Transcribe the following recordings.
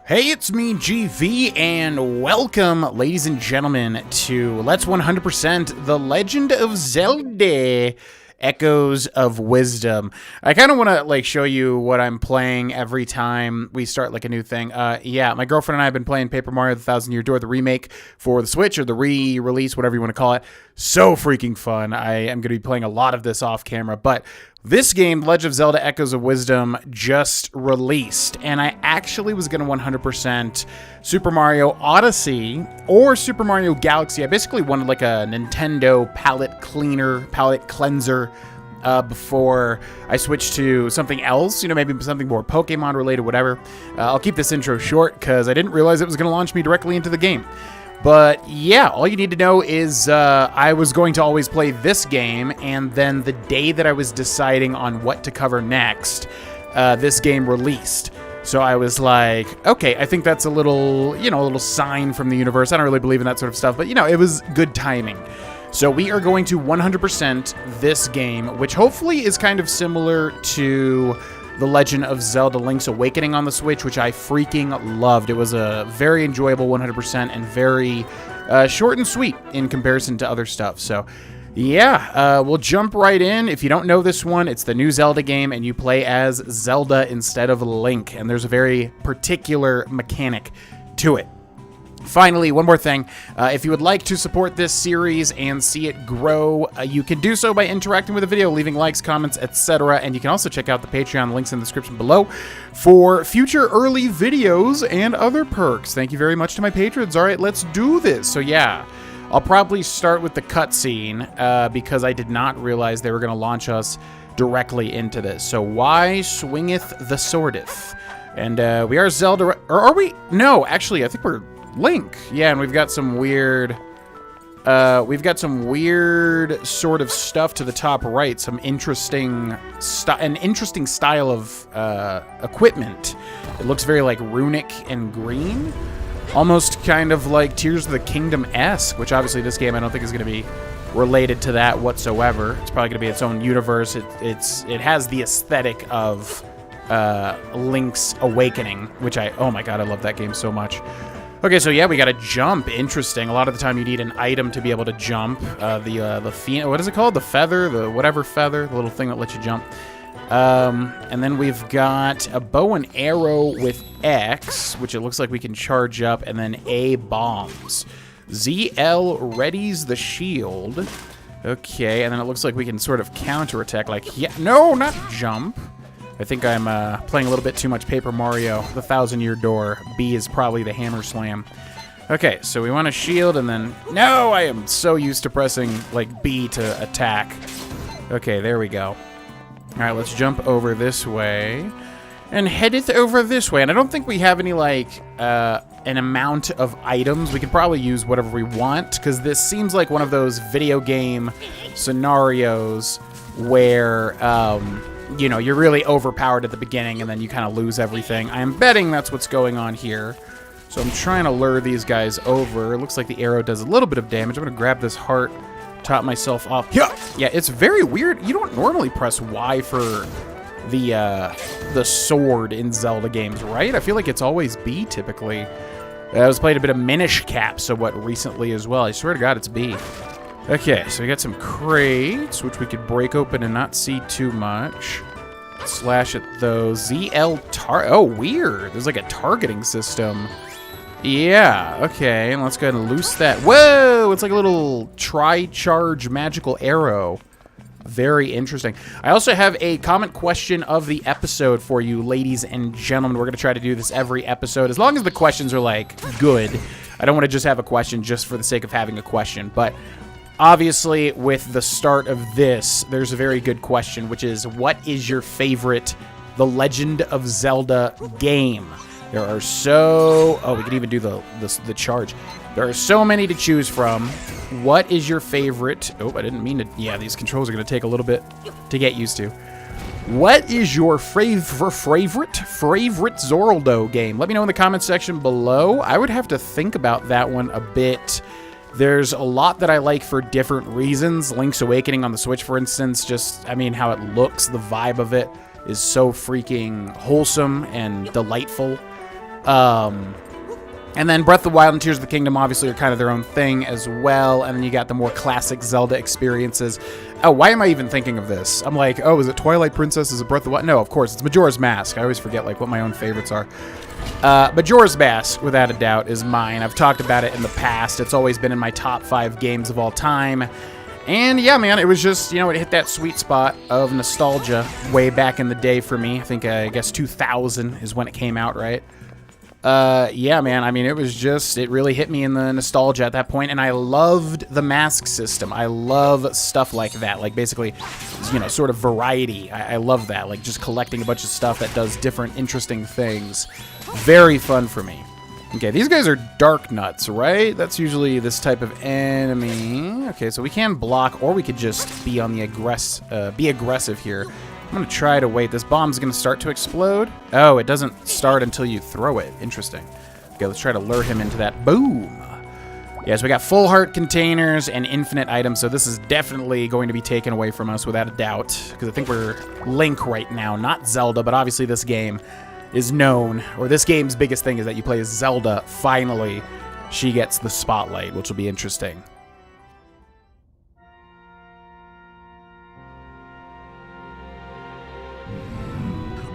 Hey, it's me, GV, and welcome, ladies and gentlemen, to Let's 100% The Legend of Zelda Echoes of Wisdom. I kind of want to show you what I'm playing every time we start a new thing. Yeah, my girlfriend and I have been playing Paper Mario The Thousand Year Door, the remake for the Switch, or the re-release, whatever you want to call it. So freaking fun. I am going to be playing a lot of this off camera, but this game, Legend of Zelda Echoes of Wisdom, just released, and I actually was going to 100% Super Mario Odyssey or Super Mario Galaxy. I basically wanted a Nintendo palette cleanser before I switched to something else, maybe something more Pokemon related, whatever. I'll keep this intro short because I didn't realize it was going to launch me directly into the game. But yeah, all you need to know is I was going to always play this game, and then the day that I was deciding on what to cover next, this game released. So I was like, okay, I think that's a little, a little sign from the universe. I don't really believe in that sort of stuff, but it was good timing. So we are going to 100% this game, which hopefully is kind of similar to The Legend of Zelda Link's Awakening on the Switch, which I freaking loved. It was a very enjoyable 100% and very short and sweet in comparison to other stuff. So yeah, we'll jump right in. If you don't know this one, it's the new Zelda game, and you play as Zelda instead of Link, and there's a very particular mechanic to it. Finally, one more thing. If you would like to support this series and see it grow, you can do so by interacting with the video, leaving likes, comments, etc. And you can also check out the Patreon links in the description below for future early videos and other perks. Thank you very much to my patrons. All right, let's do this. So yeah, I'll probably start with the cutscene because I did not realize they were going to launch us directly into this. So why swingeth the swordeth? And we are Zelda, or are we? No, actually, I think we're Link. Yeah, and we've got some weird sort of stuff to the top right, some interesting style of equipment. It looks very runic and green, almost kind of like Tears of the Kingdom-esque, which obviously this game I don't think is going to be related to that whatsoever. It's probably going to be its own universe. It has the aesthetic of Link's Awakening, which oh my god, I love that game so much. Okay, so yeah, we got to jump. Interesting. A lot of the time you need an item to be able to jump. What is it called? The feather? The whatever feather? The little thing that lets you jump. And then we've got a bow and arrow with X, which it looks like we can charge up, and then A bombs. ZL readies the shield. Okay, and then it looks like we can sort of counterattack. No, not jump. I think I'm playing a little bit too much Paper Mario, The Thousand Year Door. B is probably the hammer slam. Okay, so we want a shield, and then... No, I am so used to pressing, B to attack. Okay, there we go. All right, let's jump over this way. And headeth over this way. And I don't think we have any, an amount of items. We could probably use whatever we want, because this seems like one of those video game scenarios where... you're really overpowered at the beginning, and then you kind of lose everything. I am betting that's what's going on here. So I'm trying to lure these guys over. It looks like the arrow does a little bit of damage. I'm going to grab this heart, top myself off. Yeah, it's very weird. You don't normally press Y for the sword in Zelda games, right? I feel like it's always B, typically. I was playing a bit of Minish Cap, recently as well. I swear to God, it's B. Okay, so we got some crates, which we could break open and not see too much. Slash at those. Oh, weird. There's a targeting system. Yeah, okay, and let's go ahead and loose that. Whoa, it's like a little tri-charge magical arrow. Very interesting. I also have a comment question of the episode for you, ladies and gentlemen. We're going to try to do this every episode, as long as the questions are, good. I don't want to just have a question just for the sake of having a question, but... Obviously, with the start of this, there's a very good question, which is, what is your favorite The Legend of Zelda game? There are Oh, we can even do the charge. There are so many to choose from. What is your favorite? Oh, I didn't mean to. Yeah, these controls are going to take a little bit to get used to. What is your favorite Zoraldo game? Let me know in the comment section below. I would have to think about that one a bit. There's a lot that I like for different reasons. Link's Awakening on the Switch, for instance, how it looks, the vibe of it is so freaking wholesome and delightful. And then Breath of the Wild and Tears of the Kingdom obviously are kind of their own thing as well. And then you got the more classic Zelda experiences. Oh, why am I even thinking of this? I'm like, oh, is it Twilight Princess? Is it Breath of the Wild? No, of course, it's Majora's Mask. I always forget like what my own favorites are. Majora's Mask, without a doubt, is mine. I've talked about it in the past. It's always been in my top 5 games of all time. And yeah, man, it was just, you know, it hit that sweet spot of nostalgia way back in the day for me. I think, I guess 2000 is when it came out, right? Yeah, man, I mean, it was just, it really hit me in the nostalgia at that point, and I loved the mask system. I love stuff like that, like basically, you know, sort of variety. I love that, like just collecting a bunch of stuff that does different interesting things. Very fun for me. Okay, these guys are dark nuts, right? That's usually this type of enemy. Okay, so we can block, or we could just be on the aggressive here. I'm going to try to wait. This bomb's going to start to explode. Oh, it doesn't start until you throw it. Interesting. Okay, let's try to lure him into that. Boom. Yeah, so we got full heart containers and infinite items, so this is definitely going to be taken away from us without a doubt, because I think we're Link right now, not Zelda, but obviously this game is known, or this game's biggest thing is that you play as Zelda. Finally, she gets the spotlight, which will be interesting.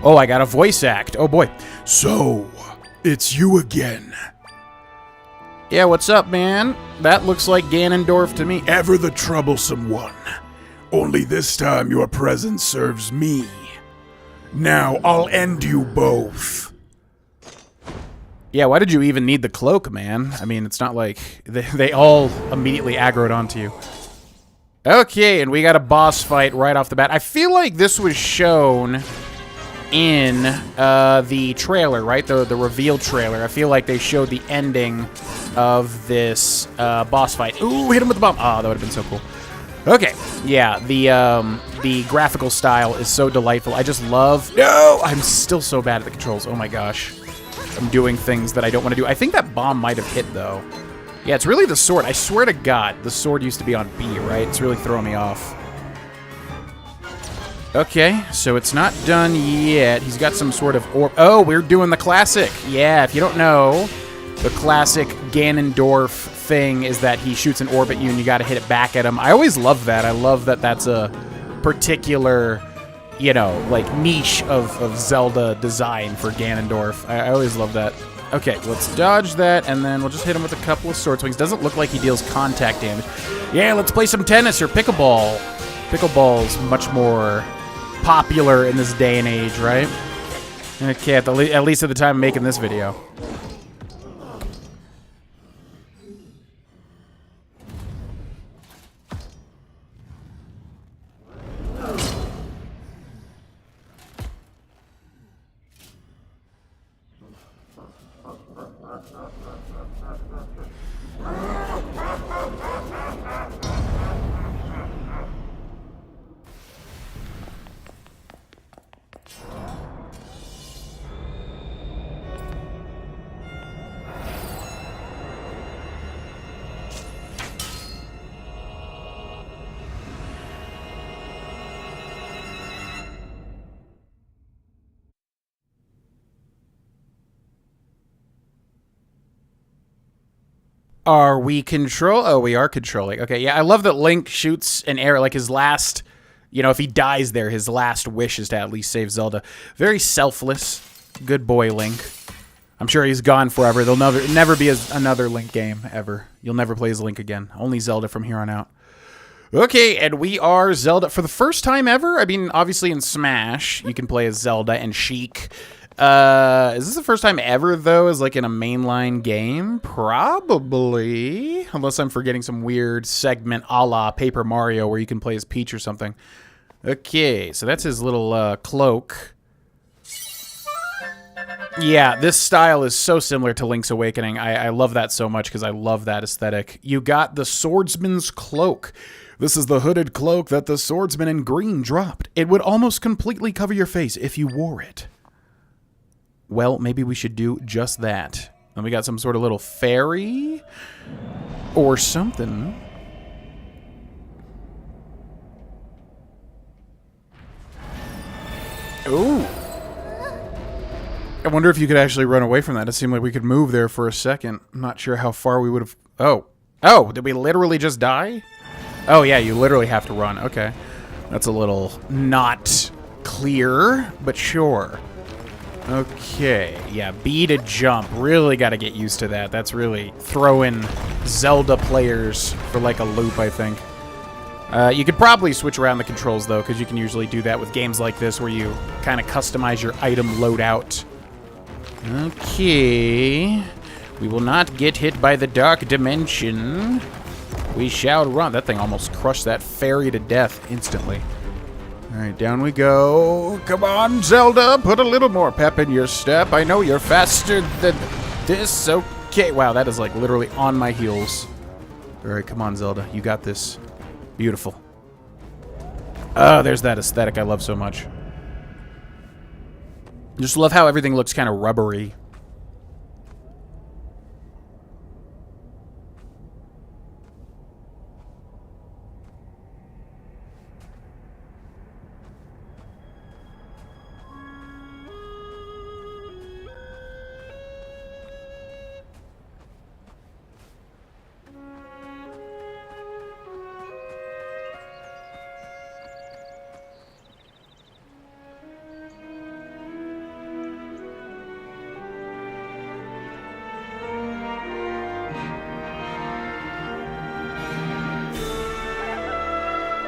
Oh, I got a voice act. Oh, boy. So, it's you again. Yeah, what's up, man? That looks like Ganondorf to me. Ever the troublesome one. Only this time your presence serves me. Now, I'll end you both. Yeah, why did you even need the cloak, man? I mean, it's not like they all immediately aggroed onto you. Okay, and we got a boss fight right off the bat. I feel like this was shown in the trailer, right? The reveal trailer. I feel like they showed the ending of this boss fight. Ooh, hit him with the bomb. Oh, that would have been so cool. Okay, yeah, the graphical style is so delightful. I just love... No! I'm still so bad at the controls. Oh my gosh. I'm doing things that I don't want to do. I think that bomb might have hit, though. Yeah, it's really the sword. I swear to God, the sword used to be on B, right? It's really throwing me off. Okay, so it's not done yet. He's got some sort of orb. Oh, we're doing the classic. Yeah, if you don't know, the classic Ganondorf thing is that he shoots an orb at you and you got to hit it back at him. I always love that. I love that that's a particular, you know, like niche of Zelda design for Ganondorf. I always love that. Okay, let's dodge that, and then we'll just hit him with a couple of sword swings. Doesn't look like he deals contact damage. Yeah, let's play some tennis or pickleball. Pickleball's much more popular in this day and age, right? Okay, at least at the time of making this video. Are we control? Oh, we are controlling. Okay, yeah, I love that Link shoots an arrow, like his last, you know, if he dies there, his last wish is to at least save Zelda. Very selfless. Good boy, Link. I'm sure he's gone forever. There'll never be another Link game, ever. You'll never play as Link again. Only Zelda from here on out. Okay, and we are Zelda for the first time ever. I mean, obviously in Smash, you can play as Zelda and Sheik. Is this the first time ever, though, as like in a mainline game? Probably. Unless I'm forgetting some weird segment a la Paper Mario where you can play as Peach or something. Okay, so that's his little cloak. Yeah, this style is so similar to Link's Awakening. I love that so much because I love that aesthetic. You got the Swordsman's Cloak. This is the hooded cloak that the swordsman in green dropped. It would almost completely cover your face if you wore it. Well, maybe we should do just that. And we got some sort of little fairy or something. Ooh. I wonder if you could actually run away from that. It seemed like we could move there for a second. I'm not sure how far we would have... Oh. Oh, did we literally just die? Oh, yeah, you literally have to run. Okay. That's a little not clear, but sure. Okay. Yeah, B to jump. Really got to get used to that. That's really throwing Zelda players for like a loop, I think. You could probably switch around the controls, though, because you can usually do that with games like this where you kind of customize your item loadout. Okay. We will not get hit by the dark dimension. We shall run. That thing almost crushed that fairy to death instantly. All right, down we go. Come on, Zelda. Put a little more pep in your step. I know you're faster than this. Okay. Wow, that is like literally on my heels. All right, come on, Zelda. You got this. Beautiful. Oh, there's that aesthetic I love so much. Just love how everything looks kind of rubbery.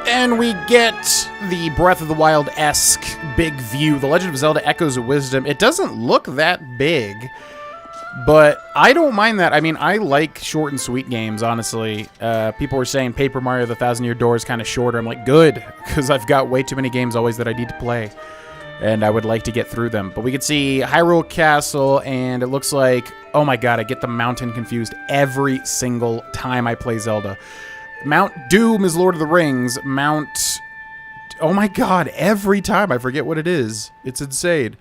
And we get the Breath of the Wild-esque big view. The Legend of Zelda Echoes of Wisdom. It doesn't look that big, but I don't mind that. I mean, I like short and sweet games, honestly. People were saying Paper Mario The Thousand Year Door is kind of shorter. I'm like, good, because I've got way too many games always that I need to play, and I would like to get through them. But we can see Hyrule Castle, and it looks like, oh my god, I get the mountain confused every single time I play Zelda. Mount Doom is Lord of the Rings. Oh my god, every time I forget what it is. It's insane.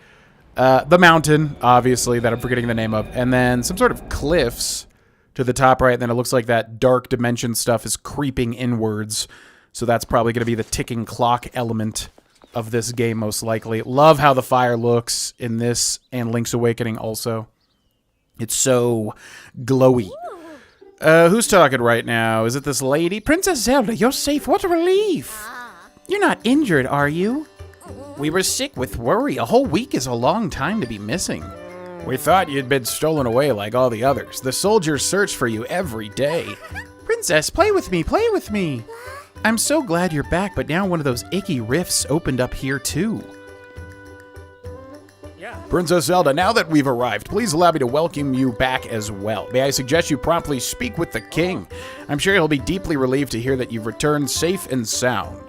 The mountain, obviously, that I'm forgetting the name of. And then some sort of cliffs to the top right. And then it looks like that dark dimension stuff is creeping inwards. So that's probably going to be the ticking clock element of this game, most likely. Love how the fire looks in this and Link's Awakening also. It's so glowy. Who's talking right now? Is it this lady? Princess Zelda, you're safe. What a relief. You're not injured, are you? We were sick with worry. A whole week is a long time to be missing. We thought you'd been stolen away like all the others. The soldiers search for you every day. Princess, play with me, play with me. I'm so glad you're back, but now one of those icky rifts opened up here too. Princess Zelda, now that we've arrived, please allow me to welcome you back as well. May I suggest you promptly speak with the king? I'm sure he'll be deeply relieved to hear that you've returned safe and sound.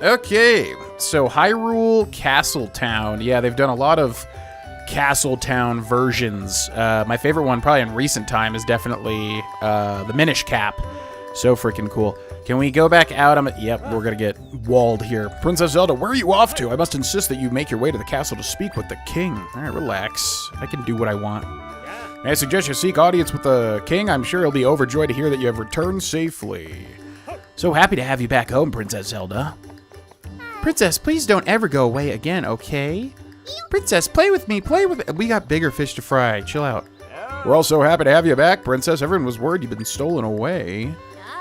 Okay, so Hyrule Castletown. Yeah, they've done a lot of Castletown versions. My favorite one, probably in recent time, is definitely the Minish Cap. So freaking cool. Can we go back out? Yep, we're gonna get walled here. Princess Zelda, where are you off to? I must insist that you make your way to the castle to speak with the king. All right, relax. I can do what I want. May I suggest you seek audience with the king? I'm sure he'll be overjoyed to hear that you have returned safely. So happy to have you back home, Princess Zelda. Princess, please don't ever go away again, okay? Princess, play with me, play with... We got bigger fish to fry. Chill out. We're all so happy to have you back, Princess. Everyone was worried you'd been stolen away.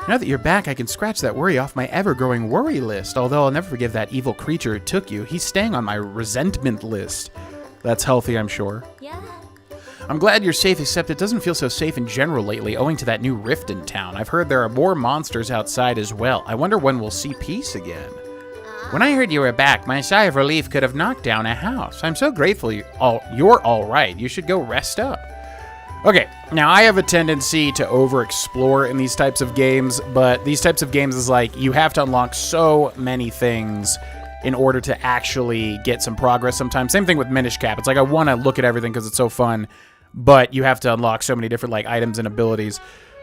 Now that you're back, I can scratch that worry off my ever-growing worry list, although I'll never forgive that evil creature who took you. He's staying on my resentment list. That's healthy, I'm sure. Yeah. I'm glad you're safe, except it doesn't feel so safe in general lately, owing to that new rift in town. I've heard there are more monsters outside as well. I wonder when we'll see peace again. When I heard you were back, my sigh of relief could have knocked down a house. I'm so grateful you're all right. You should go rest up. Okay, now I have a tendency to over-explore in these types of games, but these types of games is like, you have to unlock so many things in order to actually get some progress sometimes. Same thing with Minish Cap. It's like, I want to look at everything because it's so fun, but you have to unlock so many different like items and abilities.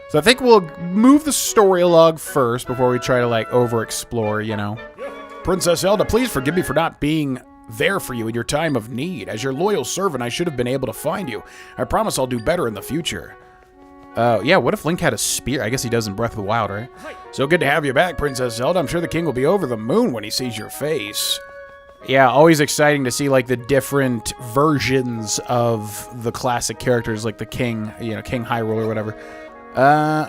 So I think we'll move the story log first before we try to like over-explore, you know. Princess Zelda, please forgive me for not being there for you in your time of need. As your loyal servant, I should have been able to find you. I promise I'll do better in the future. Yeah, what if Link had a spear? I guess he does in Breath of the Wild, right? So good to have you back, Princess Zelda. I'm sure the king will be over the moon when he sees your face. Yeah, always exciting to see, like, the different versions of the classic characters, like the king, King Hyrule or whatever.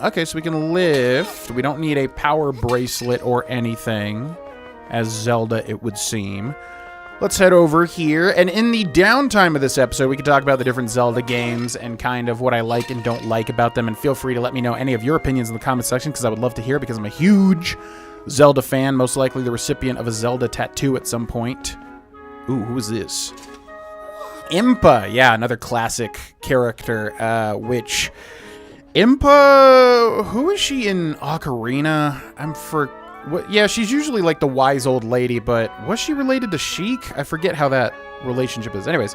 Okay, so we can lift. We don't need a power bracelet or anything, as Zelda, it would seem. Let's head over here, and in the downtime of this episode, we can talk about the different Zelda games and kind of what I like and don't like about them, and feel free to let me know any of your opinions in the comment section, because I would love to hear, because I'm a huge Zelda fan, most likely the recipient of a Zelda tattoo at some point. Ooh, who is this? Impa, yeah, another classic character, which... Impa, who is she in Ocarina? Yeah, she's usually like the wise old lady, but was she related to Sheik? I forget how that relationship is. Anyways.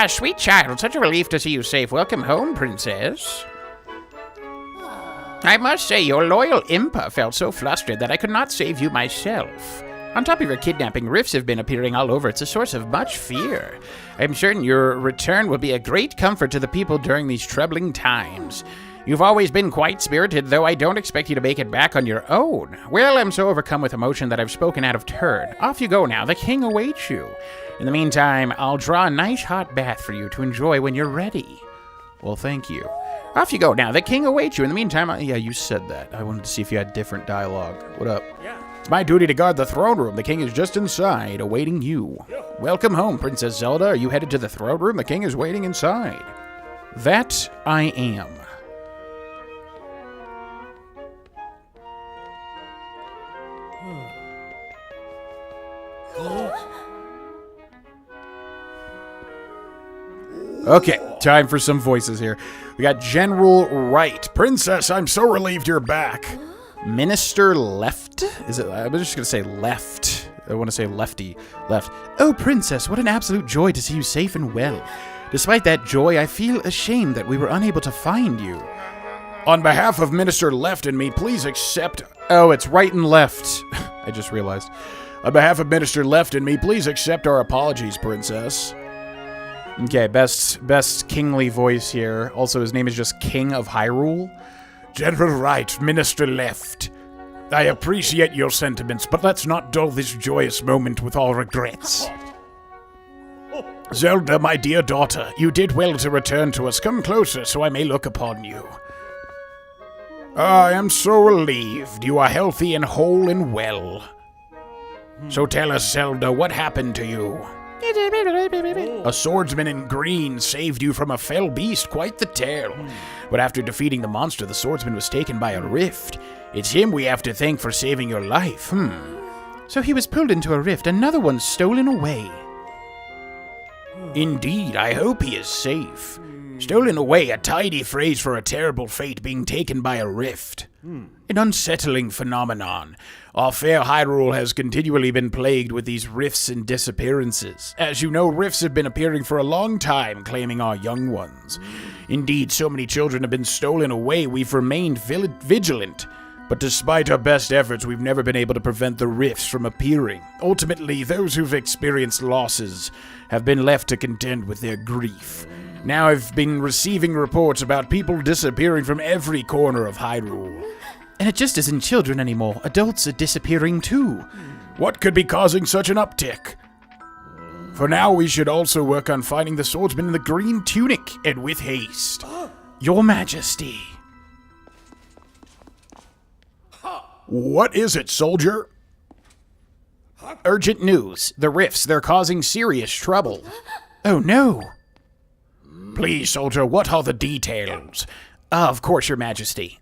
Sweet child, such a relief to see you safe. Welcome home, princess. I must say, your loyal Impa felt so flustered that I could not save you myself. On top of your kidnapping, rifts have been appearing all over. It's a source of much fear. I'm certain your return will be a great comfort to the people during these troubling times. You've always been quite spirited, though I don't expect you to make it back on your own. Well, I'm so overcome with emotion that I've spoken out of turn. Off you go now. The king awaits you. In the meantime, I'll draw a nice hot bath for you to enjoy when you're ready. Well, thank you. Off you go now. The king awaits you. In the meantime, yeah, you said that. I wanted to see if you had different dialogue. What up? Yeah. It's my duty to guard the throne room. The king is just inside, awaiting you. Yeah. Welcome home, Princess Zelda. Are you headed to the throne room? The king is waiting inside. That I am. Okay, time for some voices here. We got General Wright. Princess, I'm so relieved you're back. Minister Left? Is it? I'm just going to say left. I want to say lefty. Left. Oh, Princess, what an absolute joy to see you safe and well. Despite that joy, I feel ashamed that we were unable to find you. On behalf of Minister Left and me, please accept... Oh, it's right and left. I just realized. On behalf of Minister Left and me, please accept our apologies, Princess. Okay, best kingly voice here. Also, his name is just King of Hyrule. General Wright, Minister Left. I appreciate your sentiments, but let's not dull this joyous moment with all regrets. Zelda, my dear daughter, you did well to return to us. Come closer so I may look upon you. I am so relieved. You are healthy and whole and well. So tell us, Zelda, what happened to you? A swordsman in green saved you from a fell beast, quite the tale. But after defeating the monster, the swordsman was taken by a rift. It's him we have to thank for saving your life. So he was pulled into a rift, another one stolen away. Indeed, I hope he is safe. Stolen away, a tidy phrase for a terrible fate being taken by a rift. An unsettling phenomenon. Our fair Hyrule has continually been plagued with these rifts and disappearances. As you know, rifts have been appearing for a long time, claiming our young ones. Indeed, so many children have been stolen away, we've remained vigilant. But despite our best efforts, we've never been able to prevent the rifts from appearing. Ultimately, those who've experienced losses have been left to contend with their grief. Now I've been receiving reports about people disappearing from every corner of Hyrule. And it just isn't children anymore. Adults are disappearing too. What could be causing such an uptick? For now, we should also work on finding the swordsman in the green tunic, and with haste. Your Majesty. What is it, soldier? Urgent news. The rifts, they're causing serious trouble. Oh no. Please, soldier, what are the details? Of course, Your Majesty.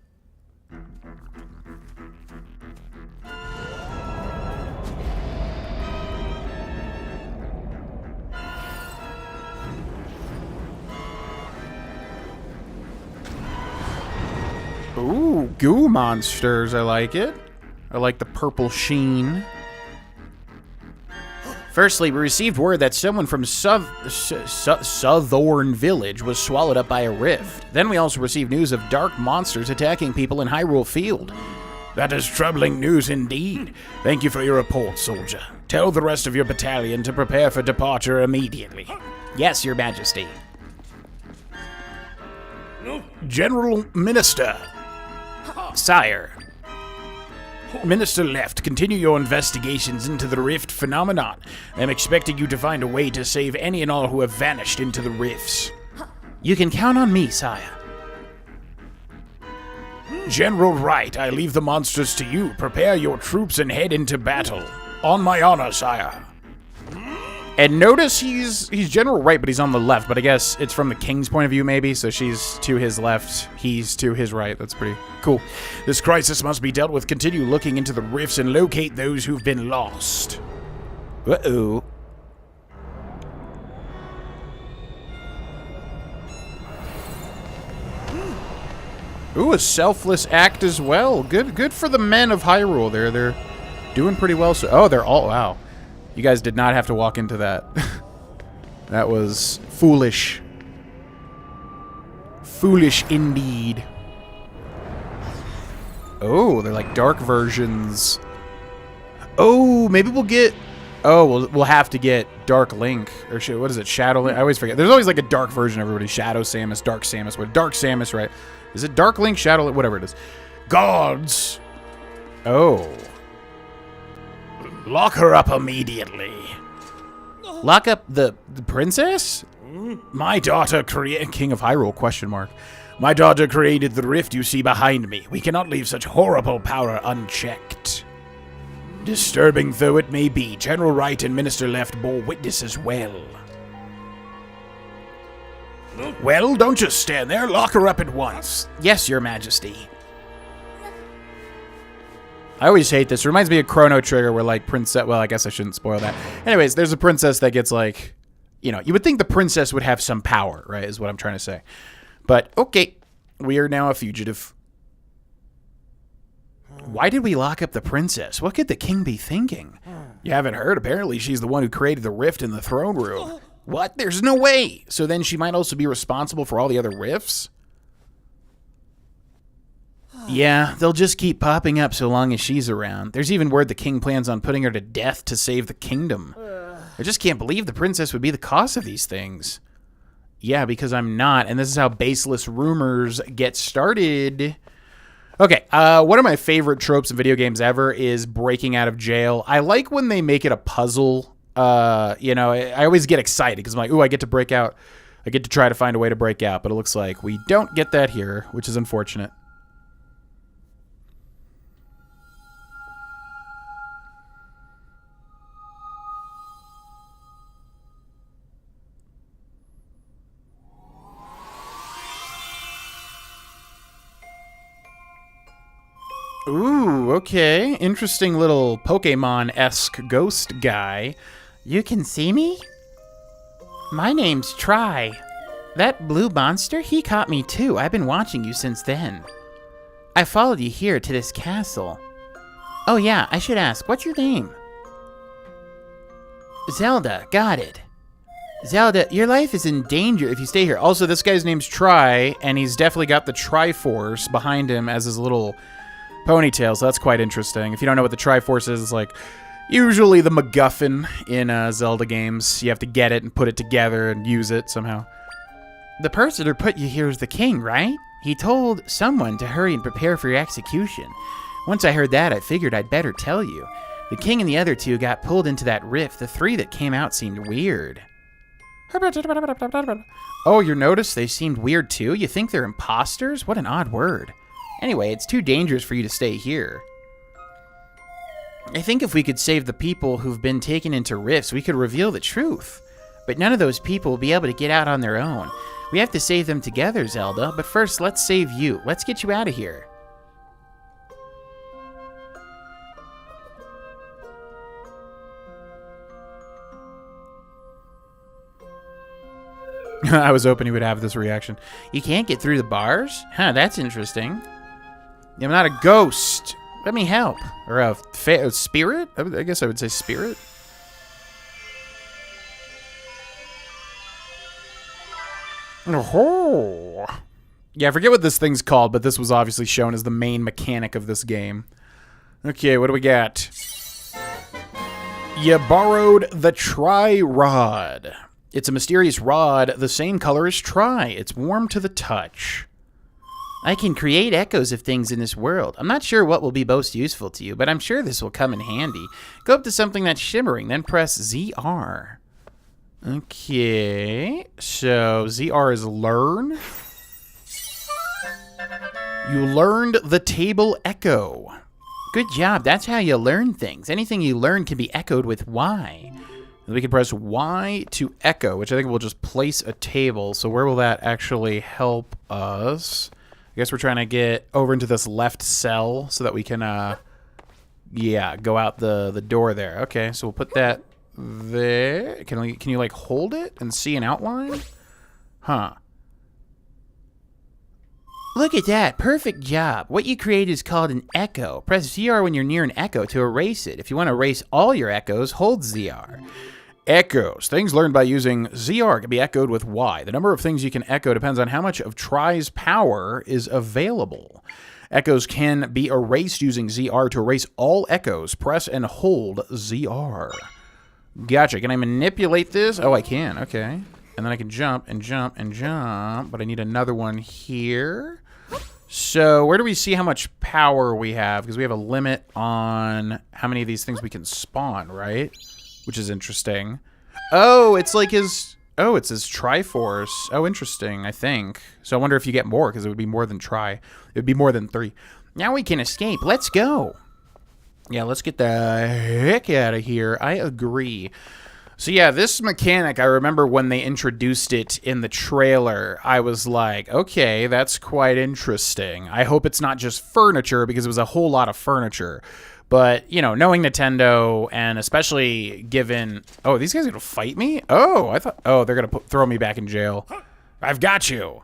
Ooh, goo monsters. I like it. I like the purple sheen. Firstly, we received word that someone from Southorn Village was swallowed up by a rift. Then we also received news of dark monsters attacking people in Hyrule Field. That is troubling news indeed. Thank you for your report, soldier. Tell the rest of your battalion to prepare for departure immediately. Yes, Your Majesty. General Minister. Sire. Minister Left, continue your investigations into the rift phenomenon. I'm expecting you to find a way to save any and all who have vanished into the rifts. You can count on me, sire. General Wright, I leave the monsters to you. Prepare your troops and head into battle. On my honor, sire. And notice he's General Wright, but he's on the left. But I guess it's from the king's point of view, maybe. So she's to his left, he's to his right. That's pretty cool. This crisis must be dealt with. Continue looking into the rifts and locate those who've been lost. Uh-oh. Ooh, a selfless act as well. Good for the men of Hyrule. They're doing pretty well. So, oh, they're all wow. You guys did not have to walk into that. That was foolish. Foolish indeed. Oh, they're like dark versions. Oh, maybe we'll get. Oh, we'll have to get Dark Link or shit. What is it? Shadow Link. I always forget. There's always like a dark version. Everybody. Shadow Samus, Dark Samus. What? Dark Samus, right? Is it Dark Link, Shadow Link, whatever it is? Guards, Oh. lock her up immediately. Lock up the princess? My daughter created... King of Hyrule, question mark. My daughter created the rift you see behind me. We cannot leave such horrible power unchecked. Disturbing though it may be, General Wright and Minister Left bore witness as well. Well, don't just stand there. Lock her up at once. Yes, Your Majesty. I always hate this. It reminds me of Chrono Trigger where, like, princess... Well, I guess I shouldn't spoil that. Anyways, there's a princess that gets, like... You know, you would think the princess would have some power, right, is what I'm trying to say. But, okay. We are now a fugitive. Why did we lock up the princess? What could the king be thinking? You haven't heard? Apparently she's the one who created the rift in the throne room. What? There's no way. So then she might also be responsible for all the other rifts? Yeah, they'll just keep popping up so long as she's around. There's even word the king plans on putting her to death to save the kingdom. I just can't believe the princess would be the cause of these things. Yeah, because I'm not, and this is how baseless rumors get started. Okay, one of my favorite tropes in video games ever is breaking out of jail. I like when they make it a puzzle. You know, I always get excited because I'm like, ooh, I get to break out. I get to try to find a way to break out, but it looks like we don't get that here, which is unfortunate. Ooh, okay. Interesting little Pokemon-esque ghost guy. You can see me? My name's Tri. That blue monster, he caught me too. I've been watching you since then. I followed you here to this castle. Oh yeah, I should ask, what's your name? Zelda, got it. Zelda, your life is in danger if you stay here. Also, this guy's name's Tri, and he's definitely got the Triforce behind him as his little ponytail, so that's quite interesting. If you don't know what the Triforce is, it's like usually the MacGuffin in Zelda games. You have to get it and put it together and use it somehow. The person who put you here is the king, right? He told someone to hurry and prepare for your execution. Once I heard that, I figured I'd better tell you. The king and the other two got pulled into that rift. The three that came out seemed weird. Oh, you noticed they seemed weird too? You think they're imposters? What an odd word. Anyway, it's too dangerous for you to stay here. I think if we could save the people who've been taken into rifts, we could reveal the truth. But none of those people will be able to get out on their own. We have to save them together, Zelda. But first, let's save you. Let's get you out of here. I was hoping he would have this reaction. You can't get through the bars? Huh, that's interesting. I'm not a ghost. Let me help. Or a spirit? I guess I would say spirit. Oh. Yeah, I forget what this thing's called, but this was obviously shown as the main mechanic of this game. Okay, what do we got? You borrowed the Tri-Rod. It's a mysterious rod the same color as Tri. It's warm to the touch. I can create echoes of things in this world. I'm not sure what will be most useful to you, but I'm sure this will come in handy. Go up to something that's shimmering, then press ZR. Okay, so ZR is learn. You learned the table echo. Good job. That's how you learn things. Anything you learn can be echoed with Y. We can press Y to echo, which I think will just place a table. So where will that actually help us? I guess we're trying to get over into this left cell so that we can, yeah, go out the door there. Okay, so we'll put that there. Can you like hold it and see an outline? Huh. Look at that. Perfect job. What you create is called an echo. Press ZR when you're near an echo to erase it. If you want to erase all your echoes, hold ZR. Echoes. Things learned by using ZR can be echoed with Y. The number of things you can echo depends on how much of Try's power is available. Echoes can be erased using ZR. To erase all echoes, press and hold ZR. Gotcha. Can I manipulate this? Oh, I can. Okay. And then I can jump and jump and jump, but I need another one here. So where do we see how much power we have? Because we have a limit on how many of these things we can spawn, right? Which is interesting. Oh, it's like his... Oh, it's his Triforce. Oh, interesting, I think. So I wonder if you get more, because it would be more than Tri. It would be more than 3. Now we can escape. Let's go. Yeah, let's get the heck out of here. I agree. So yeah, this mechanic, I remember when they introduced it in the trailer, I was like, okay, that's quite interesting. I hope it's not just furniture, because it was a whole lot of furniture. But, you know, knowing Nintendo, and especially given... Oh, these guys are going to fight me? Oh, I thought... Oh, they're going to throw me back in jail. I've got you.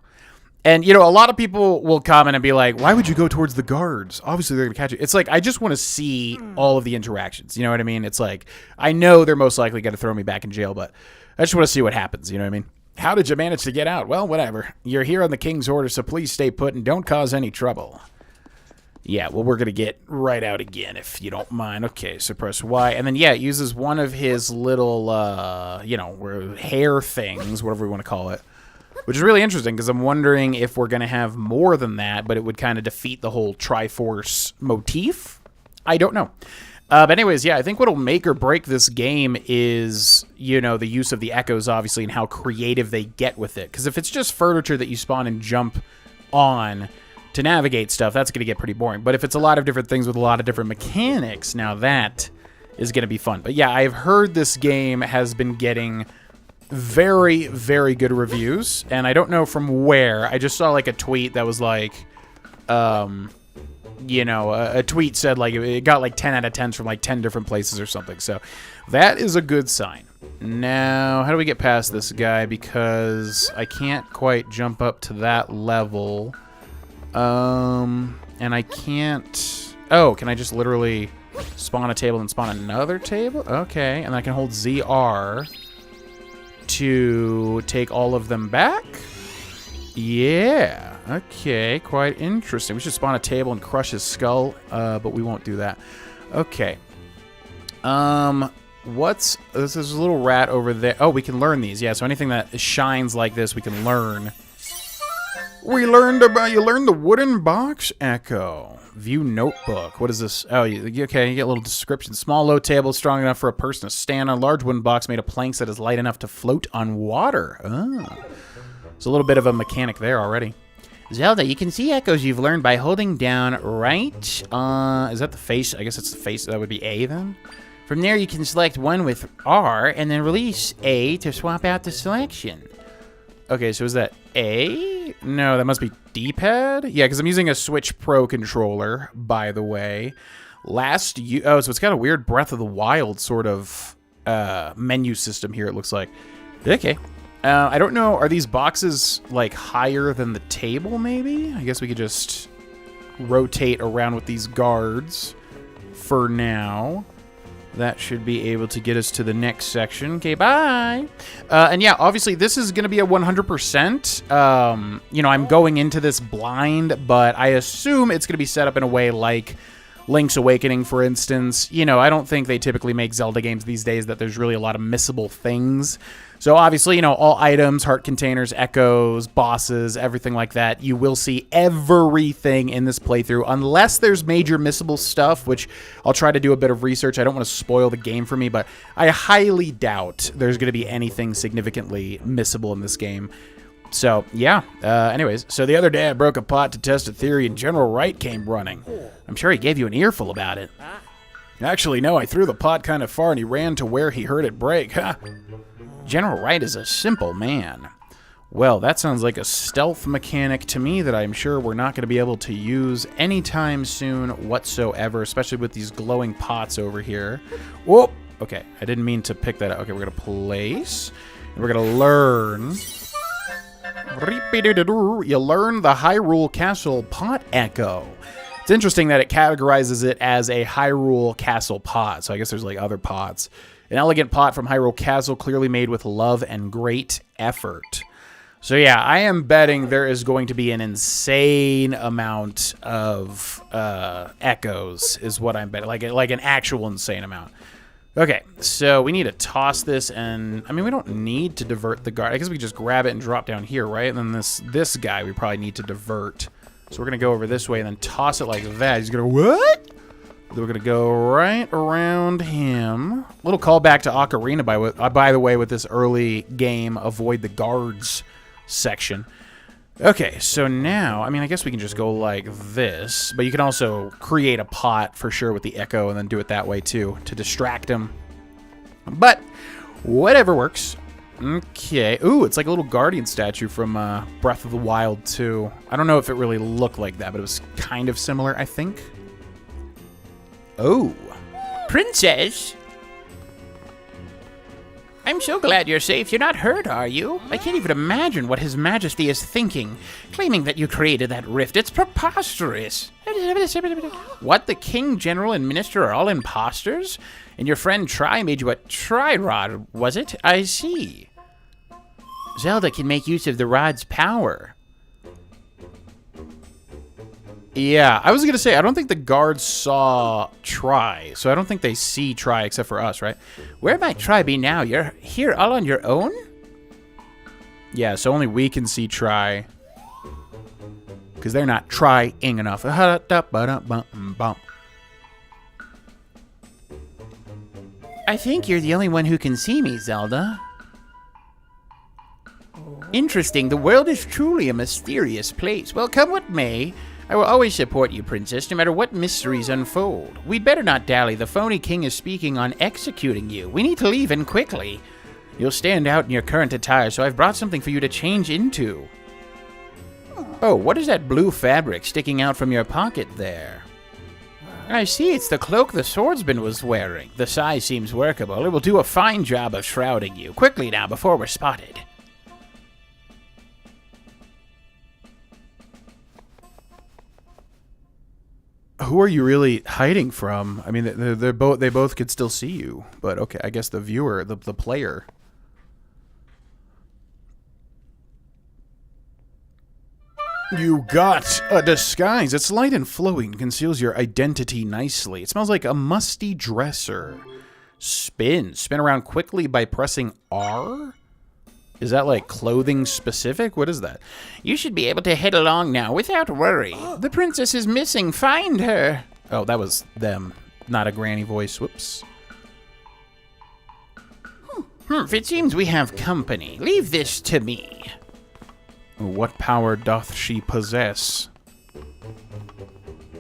And, you know, a lot of people will comment and be like, why would you go towards the guards? Obviously, they're going to catch you. It's like, I just want to see all of the interactions. You know what I mean? It's like, I know they're most likely going to throw me back in jail, but I just want to see what happens. You know what I mean? How did you manage to get out? Well, whatever. You're here on the king's order, so please stay put and don't cause any trouble. Yeah, well, we're going to get right out again, if you don't mind. Okay, so press Y. And then, yeah, it uses one of his little, you know, hair things, whatever we want to call it. Which is really interesting, because I'm wondering if we're going to have more than that, but it would kind of defeat the whole Triforce motif. I don't know. But anyways, yeah, I think what'll make or break this game is, you know, the use of the echoes, obviously, and how creative they get with it. Because if it's just furniture that you spawn and jump on to navigate stuff, that's going to get pretty boring. But if it's a lot of different things with a lot of different mechanics, now that is going to be fun. But yeah, I've heard this game has been getting very, very good reviews, and I don't know from where. I just saw like a tweet that was like, you know, a tweet said like it got like 10 out of 10s from like 10 different places or something. So that is a good sign. Now, how do we get past this guy? Because I can't quite jump up to that level. And I can't... Oh, can I just literally spawn a table and spawn another table? Okay, and I can hold ZR to take all of them back? Yeah, okay, quite interesting. We should spawn a table and crush his skull, but we won't do that. Okay. What's... This is a little rat over there. Oh, we can learn these. Yeah, so anything that shines like this, we can learn. We learned about... You learned the wooden box echo. View notebook. What is this? Oh, okay, you get a little description. Small, low table, strong enough for a person to stand on. Large wooden box made of planks that is light enough to float on water. Oh. There's a little bit of a mechanic there already. Zelda, you can see echoes you've learned by holding down right. Is that the face? I guess it's the face. That would be A then? From there, you can select one with R and then release A to swap out the selection. Okay, so is that A? No, that must be D-pad? Yeah, because I'm using a Switch Pro controller, by the way. Oh, so it's got a weird Breath of the Wild sort of menu system here, it looks like. Okay. I don't know, are these boxes, like, higher than the table, maybe? I guess we could just rotate around with these guards for now. That should be able to get us to the next section. Okay, bye. And yeah, obviously this is going to be a 100%. You know, I'm going into this blind, but I assume it's going to be set up in a way like Link's Awakening, for instance. You know, I don't think they typically make Zelda games these days that there's really a lot of missable things. So obviously, you know, all items, heart containers, echoes, bosses, everything like that, you will see everything in this playthrough, unless there's major missable stuff, which I'll try to do a bit of research. I don't want to spoil the game for me, but I highly doubt there's going to be anything significantly missable in this game. So, yeah. Anyways, so the other day I broke a pot to test a theory and General Wright came running. I'm sure he gave you an earful about it. Actually, no, I threw the pot kind of far and he ran to where he heard it break. Ha! General Wright is a simple man. Well, that sounds like a stealth mechanic to me that I'm sure we're not going to be able to use anytime soon whatsoever, especially with these glowing pots over here. Whoa! Okay, I didn't mean to pick that up. Okay, we're going to place, and we're going to learn... You learn the Hyrule Castle Pot Echo. It's interesting that it categorizes it as a Hyrule Castle pot, so I guess there's like other pots. An elegant pot from Hyrule Castle, clearly made with love and great effort. So yeah, I am betting there is going to be an insane amount of echoes, is what I'm betting. Like an actual insane amount. Okay, so we need to toss this, and I mean, we don't need to divert the guard. I guess we just grab it and drop down here, right? And then this guy we probably need to divert. So we're gonna go over this way and then toss it like that. He's gonna, what? We're going to go right around him. Little callback to Ocarina, by the way, with this early game, avoid the guards section. Okay, so now, I mean, I guess we can just go like this, but you can also create a pot for sure with the echo and then do it that way too, to distract him. But, whatever works. Okay. Ooh, it's like a little guardian statue from Breath of the Wild too. I don't know if it really looked like that, but it was kind of similar, I think. Oh. Princess? I'm so glad you're safe. You're not hurt, are you? I can't even imagine what His Majesty is thinking, claiming that you created that rift. It's preposterous. What, the King, General, and Minister are all imposters? And your friend Tri made you a Tri-Rod, was it? I see. Zelda can make use of the rod's power. Yeah, I was going to say, I don't think the guards saw Tri, so I don't think they see Tri except for us, right? Where might Tri be now? You're here all on your own? Yeah, so only we can see Tri. Because they're not trying enough. I think you're the only one who can see me, Zelda. Interesting. The world is truly a mysterious place. Well, come what may, I will always support you, Princess, no matter what mysteries unfold. We'd better not dally. The phony king is speaking on executing you. We need to leave, and quickly. You'll stand out in your current attire, so I've brought something for you to change into. Oh, what is that blue fabric sticking out from your pocket there? I see, it's the cloak the swordsman was wearing. The size seems workable. It will do a fine job of shrouding you. Quickly now, before we're spotted. Who are you really hiding from? I mean, they both could still see you, but okay, I guess the viewer, the player. You got a disguise. It's light and flowing, conceals your identity nicely. It smells like a musty dresser. Spin around quickly by pressing R? Is that like clothing specific? What is that? You should be able to head along now without worry. The princess is missing. Find her. Oh, that was them. Not a granny voice. Whoops. It seems we have company. Leave this to me. What power doth she possess?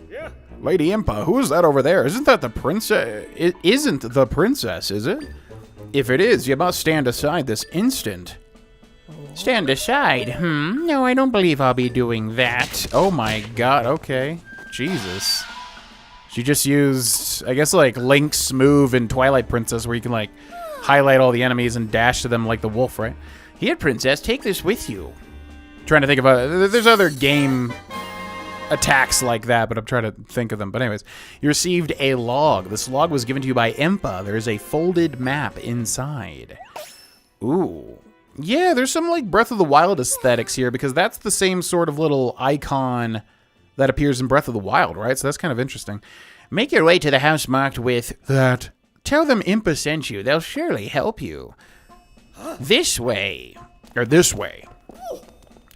Yeah. Lady Impa, who is that over there? Isn't that the princess? It isn't the princess, is it? If it is, you must stand aside this instant. Stand aside? No, I don't believe I'll be doing that. Oh my god, okay. Jesus. She just used, I guess, like Link's move in Twilight Princess where you can, like, highlight all the enemies and dash to them like the wolf, right? Here, princess, take this with you. Trying to think of there's other game attacks like that, but I'm trying to think of them. But anyways, you received a log. This log was given to you by Impa. There's a folded map inside. Ooh. Yeah, there's some like Breath of the Wild aesthetics here because that's the same sort of little icon that appears in Breath of the Wild, right? So that's kind of interesting. Make your way to the house marked with That. Tell them Impa sent you. They'll surely help you. This way. Or this way.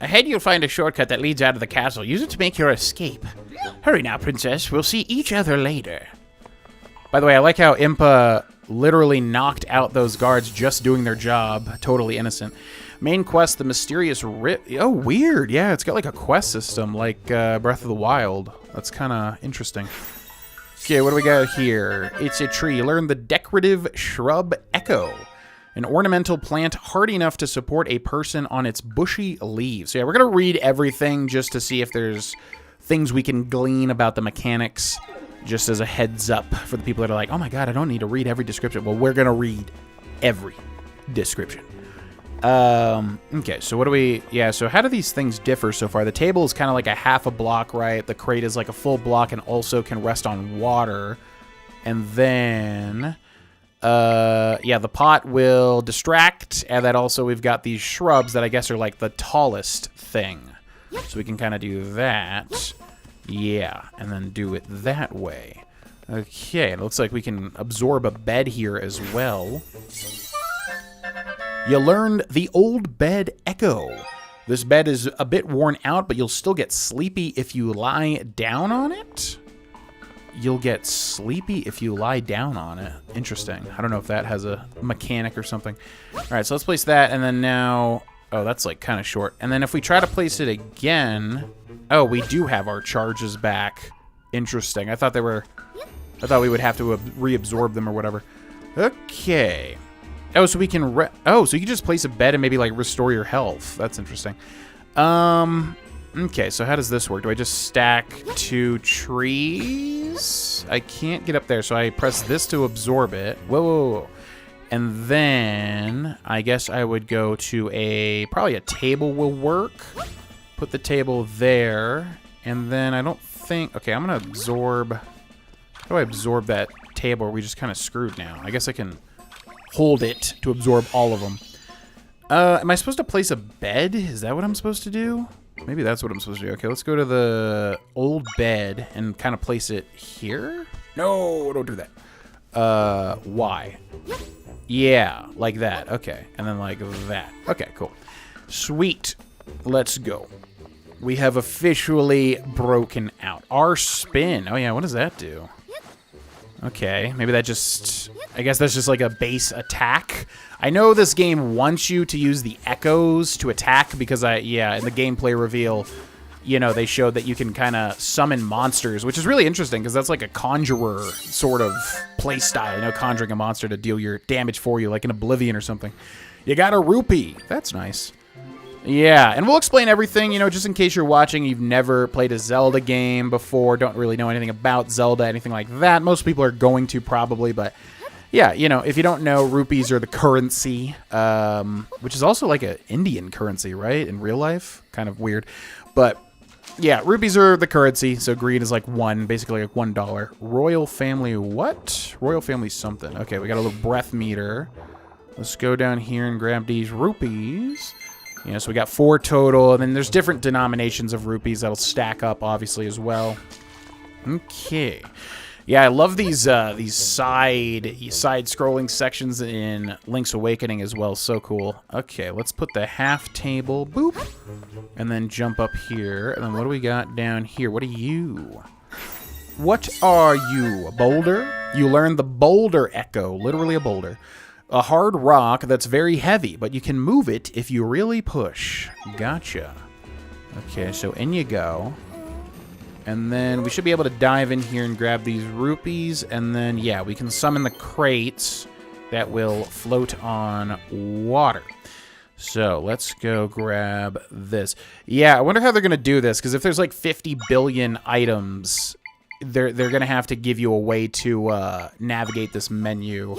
Ahead you'll find a shortcut that leads out of the castle. Use it to make your escape. Hurry now, princess. We'll see each other later. By the way, I like how Impa literally knocked out those guards just doing their job. Totally innocent. Main quest, the mysterious Oh, weird. Yeah, it's got like a quest system like Breath of the Wild. That's kind of interesting. Okay, what do we got here? It's a tree. Learn the decorative shrub Echo. An ornamental plant hardy enough to support a person on its bushy leaves. So yeah, we're going to read everything just to see if there's things we can glean about the mechanics, just as a heads up for the people that are like, oh my god, I don't need to read every description. Well, we're going to read every description. Okay, so what do we... Yeah, so how do these things differ so far? The table is kind of like a half a block, right? The crate is like a full block and also can rest on water. And then... yeah, the pot will distract, and then also we've got these shrubs that I guess are like the tallest thing. So we can kind of do that. Yeah, and then do it that way. Okay, it looks like we can absorb a bed here as well. You learned the old bed Echo. This bed is a bit worn out, but you'll still get sleepy if you lie down on it. You'll get sleepy if you lie down on it. Interesting. I don't know if that has a mechanic or something. All right, so let's place that, and then now... Oh, that's like kind of short. And then if we try to place it again... Oh, we do have our charges back. Interesting. I thought they were... I thought we would have to reabsorb them or whatever. Okay. Oh, so we can... Oh, so you can just place a bed and maybe like restore your health. That's interesting. Okay, so how does this work? Do I just stack 2 trees? I can't get up there, so I press this to absorb it. Whoa, whoa, whoa. And then I guess I would go to probably a table will work. Put the table there. And then I don't think... Okay, I'm going to absorb... How do I absorb that table? Are we just kind of screwed now? I guess I can hold it to absorb all of them. Am I supposed to place a bed? Is that what I'm supposed to do? Maybe that's what I'm supposed to do. Okay, let's go to the old bed and kind of place it here. No, don't do that. Why? Yeah, like that. Okay, and then like that. Okay, cool. Sweet. Let's go. We have officially broken out. Our spin. Oh yeah, what does that do? Okay, maybe that just... I guess that's just like a base attack. I know this game wants you to use the echoes to attack because in the gameplay reveal, you know, they showed that you can kind of summon monsters, which is really interesting because that's like a conjurer sort of play style, you know, conjuring a monster to deal your damage for you, like in Oblivion or something. You got a rupee. That's nice. Yeah, and we'll explain everything, you know, just in case you're watching, you've never played a Zelda game before, don't really know anything about Zelda, anything like that. Most people are going to probably, but yeah, you know, if you don't know, rupees are the currency, which is also like an Indian currency, right, in real life? Kind of weird. But yeah, rupees are the currency, so green is like basically like $1. Royal family what? Royal family something. Okay, we got a little breath meter. Let's go down here and grab these rupees. You know, so we got 4 total, and then there's different denominations of rupees that'll stack up, obviously, as well. Okay. Yeah, I love these side-scrolling sections in Link's Awakening as well. So cool. Okay, let's put the half table, boop, and then jump up here. And then what do we got down here? What are you? What are you? A boulder? You learned the boulder echo, literally a boulder. A hard rock that's very heavy, but you can move it if you really push. Gotcha. Okay, so in you go. And then we should be able to dive in here and grab these rupees. And then, yeah, we can summon the crates that will float on water. So let's go grab this. Yeah, I wonder how they're going to do this, because if there's like 50 billion items, they're going to have to give you a way to navigate this menu.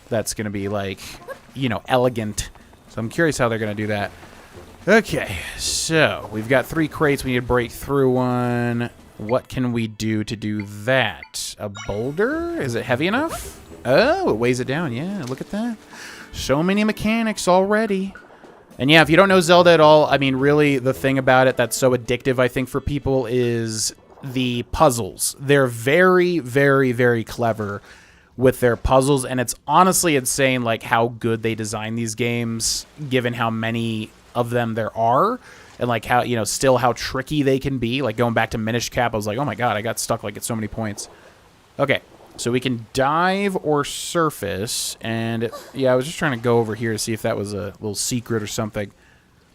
That's going to be like, you know, elegant. So I'm curious how they're going to do that. Okay, so we've got 3 crates. We need to break through one. What can we do to do that? A boulder? Is it heavy enough? Oh, it weighs it down. Yeah, look at that. So many mechanics already. And yeah, if you don't know Zelda at all, I mean, really, the thing about it that's so addictive, I think, for people is the puzzles. They're very, very, very clever with their puzzles, and it's honestly insane, like, how good they design these games, given how many of them there are, and, like, how, you know, still how tricky they can be. Like, going back to Minish Cap, I was like, oh my god, I got stuck, like, at so many points. Okay, so we can dive or surface, and, yeah, I was just trying to go over here to see if that was a little secret or something,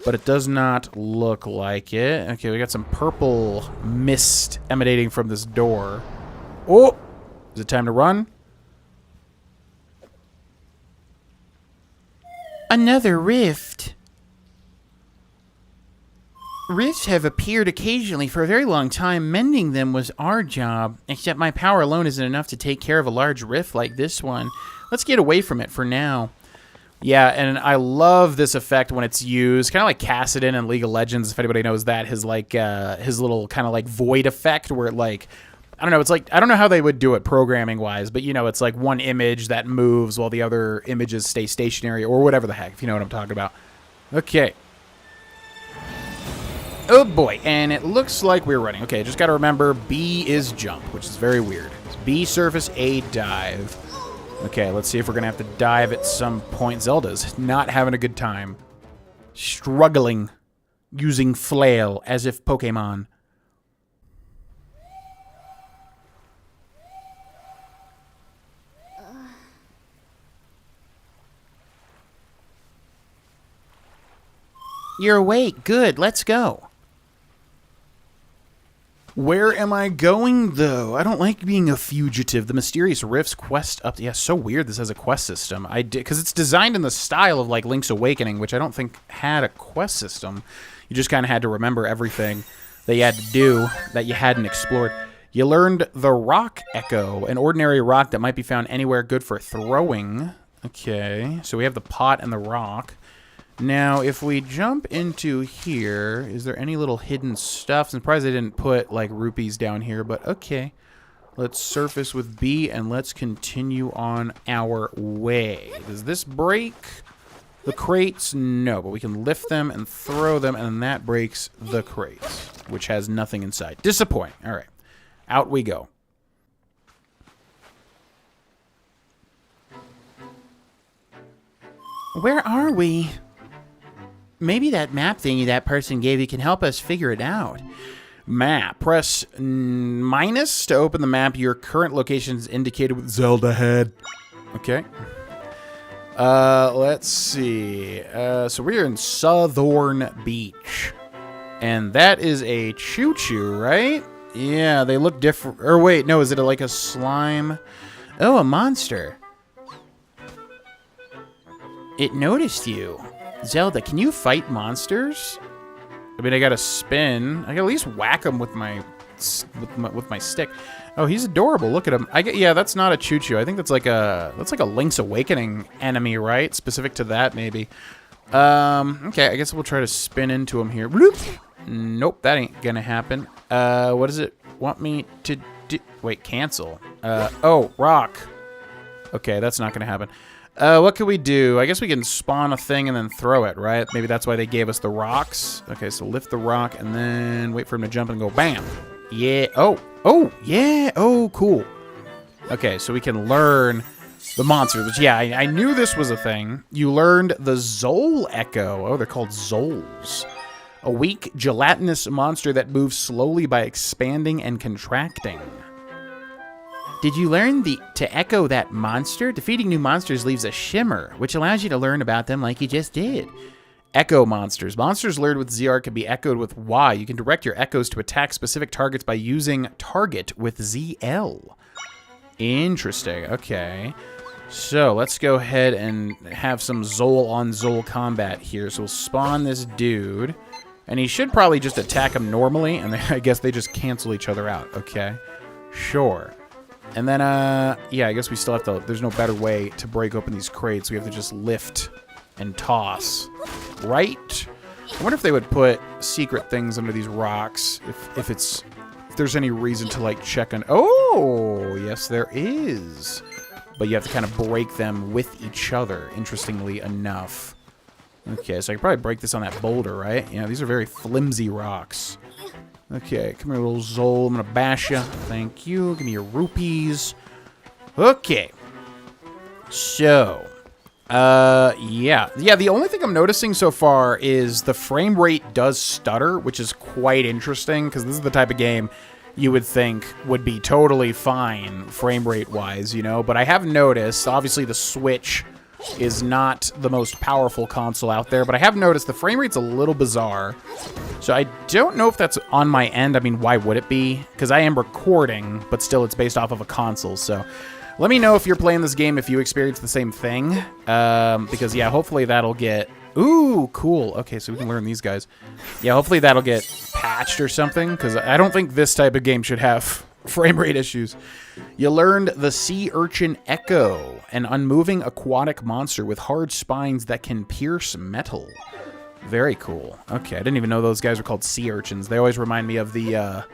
but it does not look like it. Okay, we got some purple mist emanating from this door. Oh! Is it time to run? Another rift. Rifts have appeared occasionally for a very long time. Mending them was our job, except my power alone isn't enough to take care of a large rift like this one. Let's get away from it for now. Yeah, and I love this effect when it's used, kind of like Cassidon in League of Legends, if anybody knows that, his little kind of like void effect where it, like, I don't know, it's like, I don't know how they would do it programming-wise, but, you know, it's like one image that moves while the other images stay stationary, or whatever the heck, if you know what I'm talking about. Okay. Oh, boy, and it looks like we're running. Okay, just got to remember, B is jump, which is very weird. It's B surface, A dive. Okay, let's see if we're going to have to dive at some point. Zelda's not having a good time. Struggling, using flail as if Pokemon. You're awake. Good. Let's go. Where am I going, though? I don't like being a fugitive. The Mysterious Rifts quest up... Yeah, so weird this has a quest system. Because it's designed in the style of, like, Link's Awakening, which I don't think had a quest system. You just kind of had to remember everything that you had to do that you hadn't explored. You learned the Rock Echo, an ordinary rock that might be found anywhere good for throwing. Okay, so we have the pot and the rock. Now, if we jump into here, is there any little hidden stuff? I'm surprised they didn't put, like, rupees down here, but okay. Let's surface with B, and let's continue on our way. Does this break the crates? No, but we can lift them and throw them, and that breaks the crates, which has nothing inside. Disappointing. All right. Out we go. Where are we? Maybe that map thingy that person gave you can help us figure it out. Map. Press minus to open the map. Your current location is indicated with Zelda head. Okay. Let's see. So we're in Southern Beach. And that is a choo-choo, right? Yeah, they look different. Or wait, no, is it like a slime? Oh, a monster. It noticed you. Zelda, can you fight monsters? I mean, I gotta spin. I can at least whack him with my stick. Oh, he's adorable. Look at him. Yeah, that's not a choo-choo. I think that's like a Link's Awakening enemy, right? Specific to that, maybe. Okay, I guess we'll try to spin into him here. Bloop. Nope, that ain't gonna happen. What does it want me to do? Wait, cancel. Oh, rock. Okay, that's not gonna happen. What can we do? I guess we can spawn a thing and then throw it, right? Maybe that's why they gave us the rocks. Okay, so lift the rock and then wait for him to jump and go bam. Yeah. Oh, yeah. Oh, cool. Okay, so we can learn the monsters. Which, yeah, I knew this was a thing. You learned the Zol Echo. Oh, they're called Zols. A weak, gelatinous monster that moves slowly by expanding and contracting. Did you learn to echo that monster? Defeating new monsters leaves a shimmer, which allows you to learn about them like you just did. Echo monsters. Monsters lured with ZR can be echoed with Y. You can direct your echoes to attack specific targets by using target with ZL. Interesting. Okay. So let's go ahead and have some Zol on Zol combat here. So we'll spawn this dude. And he should probably just attack him normally. And I guess they just cancel each other out. Okay. Sure. And then, yeah, I guess we still have to... There's no better way to break open these crates. We have to just lift and toss. Right? I wonder if they would put secret things under these rocks. If there's any reason to, like, check on... Oh! Yes, there is. But you have to kind of break them with each other, interestingly enough. Okay, so I could probably break this on that boulder, right? Yeah, these are very flimsy rocks. Okay, come here, little Zol. I'm gonna bash you. Thank you. Give me your rupees. Okay. So, yeah. The only thing I'm noticing so far is the frame rate does stutter, which is quite interesting, because this is the type of game you would think would be totally fine frame rate-wise, you know? But I have noticed, obviously the Switch is not the most powerful console out there, but I have noticed the frame rate's a little bizarre. So I don't know if that's on my end. I mean, why would it be? Because I am recording, but still it's based off of a console. So let me know if you're playing this game, if you experience the same thing. Because, yeah, hopefully that'll get... Ooh, cool. Okay, so we can learn these guys. Yeah, hopefully that'll get patched or something, because I don't think this type of game should have frame rate issues. You learned the sea urchin Echo, an unmoving aquatic monster with hard spines that can pierce metal. Very cool. Okay, I didn't even know those guys were called sea urchins. They always remind me of the,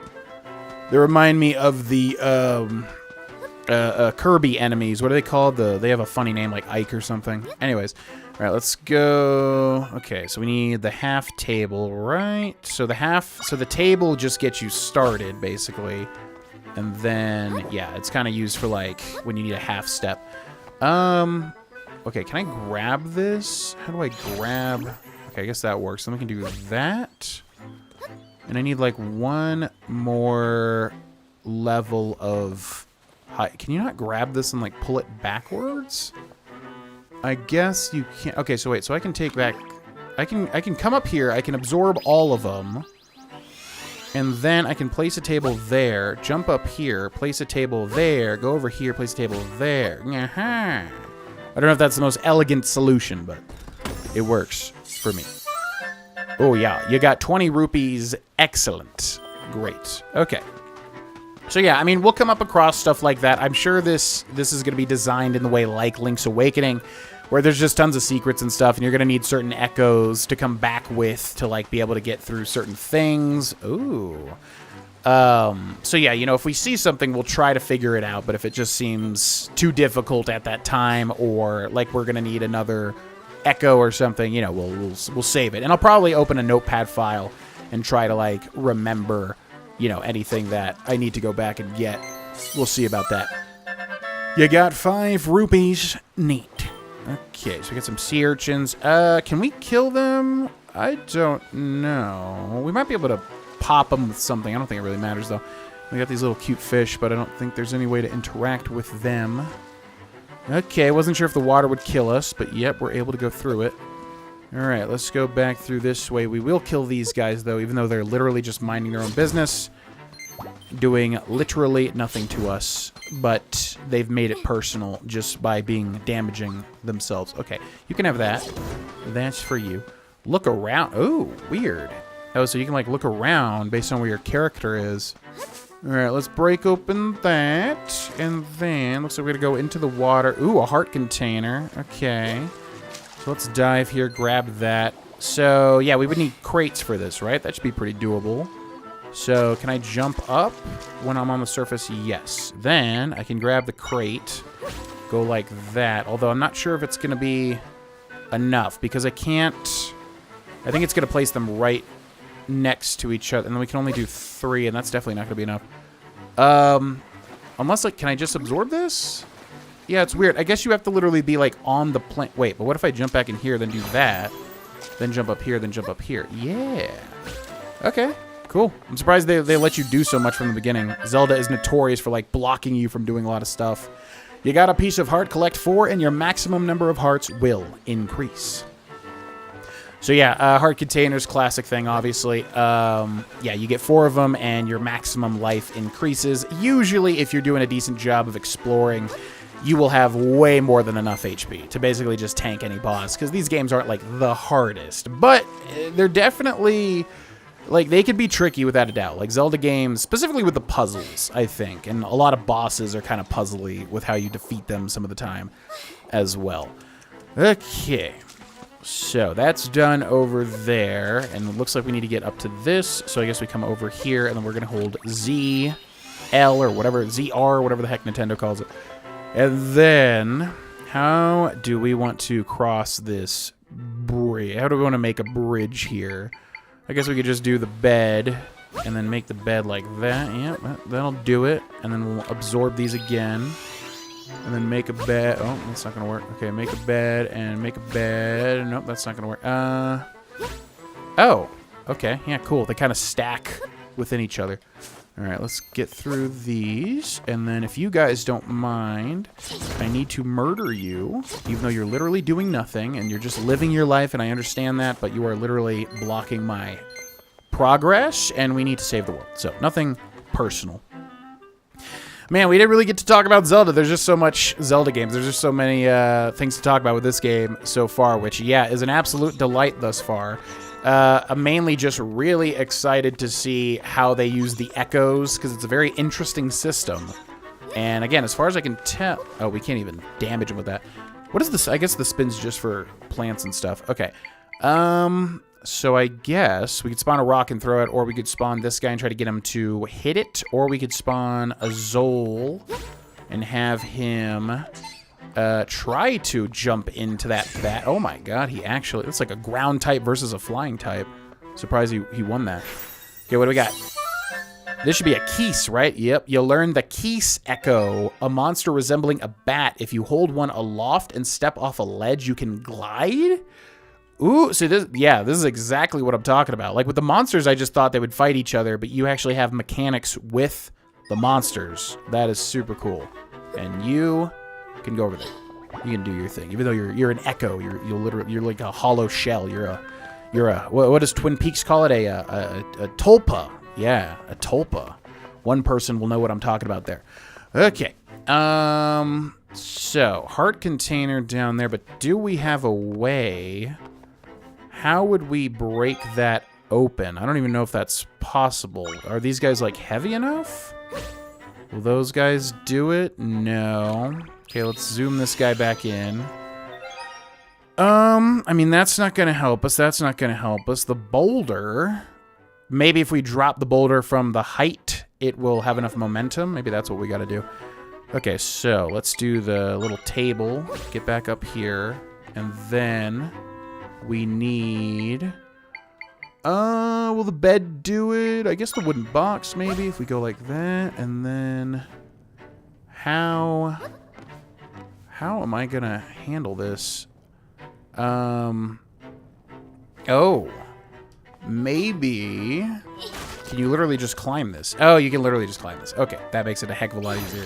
Kirby enemies. What are they called? They have a funny name like Ike or something. Anyways, all right, let's go. Okay, so we need the half table, right? So the table just gets you started, basically. And then, yeah, it's kind of used for, like, when you need a half step. Okay, can I grab this? How do I grab... Okay, I guess that works. Then we can do that. And I need, like, one more level of height. Can you not grab this and, like, pull it backwards? I guess you can't... Okay, so wait. So I can take back... I can come up here. I can absorb all of them. And then I can place a table there, jump up here, place a table there, go over here, place a table there. I don't know if that's the most elegant solution, but it works for me. Oh, yeah. You got 20 rupees. Excellent. Great. Okay. So, yeah, I mean, we'll come up across stuff like that. I'm sure this is going to be designed in the way like Link's Awakening, where there's just tons of secrets and stuff, and you're going to need certain echoes to come back with to, like, be able to get through certain things. Ooh. So, yeah, you know, if we see something, we'll try to figure it out, but if it just seems too difficult at that time, or, like, we're going to need another echo or something, you know, we'll save it. And I'll probably open a notepad file and try to, like, remember, you know, anything that I need to go back and get. We'll see about that. You got 5 rupees. Neat. Okay, so we got some sea urchins. Can we kill them? I don't know. We might be able to pop them with something. I don't think it really matters, though. We got these little cute fish, but I don't think there's any way to interact with them. Okay, I wasn't sure if the water would kill us, but yep, we're able to go through it. All right, let's go back through this way. We will kill these guys, though, even though they're literally just minding their own business, doing literally nothing to us, but they've made it personal just by damaging themselves. Okay, you can have that. That's for you. Look around. Oh, weird. Oh, so you can, like, look around based on where your character is. All right, let's break open that, and then looks like we're gonna go into the water. Ooh, a heart container. Okay, so let's dive here, grab that. So yeah, we would need crates for this, right? That should be pretty doable. So can I jump up when I'm on the surface? Yes. Then I can grab the crate, go like that. Although I'm not sure if it's gonna be enough because I think it's gonna place them right next to each other, and then we can only do 3, and that's definitely not gonna be enough. Unless, like, can I just absorb this? Yeah, it's weird. I guess you have to literally be, like, on the plane. Wait, but what if I jump back in here, then do that, then jump up here, then jump up here? Yeah. Okay, cool. I'm surprised they let you do so much from the beginning. Zelda is notorious for, like, blocking you from doing a lot of stuff. You got a piece of heart, collect 4, and your maximum number of hearts will increase. So yeah, heart containers, classic thing, obviously. Yeah, you get 4 of them, and your maximum life increases. Usually, if you're doing a decent job of exploring, you will have way more than enough HP to basically just tank any boss, because these games aren't, like, the hardest. But they're definitely, like, they could be tricky without a doubt. Like, Zelda games, specifically with the puzzles, I think. And a lot of bosses are kind of puzzly with how you defeat them some of the time as well. Okay. So that's done over there, and it looks like we need to get up to this, so I guess we come over here, and then we're going to hold Z, L, or whatever, ZR, whatever the heck Nintendo calls it. And then, how do we want to cross this bridge? How do we want to make a bridge here? I guess we could just do the bed, and then make the bed like that. Yeah, that'll do it. And then we'll absorb these again. And then make a bed. Oh, that's not going to work. Okay, make a bed and make a bed. Nope, that's not going to work. Oh, okay. Yeah, cool. They kind of stack within each other. All right, let's get through these. And then if you guys don't mind, I need to murder you, even though you're literally doing nothing and you're just living your life, and I understand that, but you are literally blocking my progress, and we need to save the world. So, nothing personal. Man, we didn't really get to talk about Zelda. There's just so much Zelda games. There's just so many things to talk about with this game so far, which, yeah, is an absolute delight thus far. I'm mainly just really excited to see how they use the echoes, because it's a very interesting system. And again, as far as I can tell... Oh, we can't even damage them with that. What is this? I guess the spin's just for plants and stuff. Okay. So I guess we could spawn a rock and throw it, or we could spawn this guy and try to get him to hit it, or we could spawn a Zol and have him... try to jump into that bat. Oh my god, he actually... It's like a ground type versus a flying type. Surprised he won that. Okay, what do we got? This should be a Keese, right? Yep, you learn the Keese Echo. A monster resembling a bat. If you hold one aloft and step off a ledge, you can glide? Ooh, so this... Yeah, this is exactly what I'm talking about. Like with the monsters, I just thought they would fight each other, but you actually have mechanics with the monsters. That is super cool. And you... can go over there. You can do your thing. Even though you're an echo, you're like a hollow shell. You're a what does Twin Peaks call it? A tulpa. Yeah, a tulpa. One person will know what I'm talking about there. Okay. So heart container down there, but do we have a way? How would we break that open? I don't even know if that's possible. Are these guys like heavy enough? Will those guys do it? No. Okay, let's zoom this guy back in. I mean, that's not going to help us. That's not going to help us. The boulder, maybe if we drop the boulder from the height, it will have enough momentum. Maybe that's what we got to do. Okay, so let's do the little table. Get back up here. And then we need... will the bed do it? I guess the wooden box, maybe, if we go like that. And then... How am I gonna handle this? Oh. Maybe... Can you literally just climb this? Oh, you can literally just climb this. Okay, that makes it a heck of a lot easier.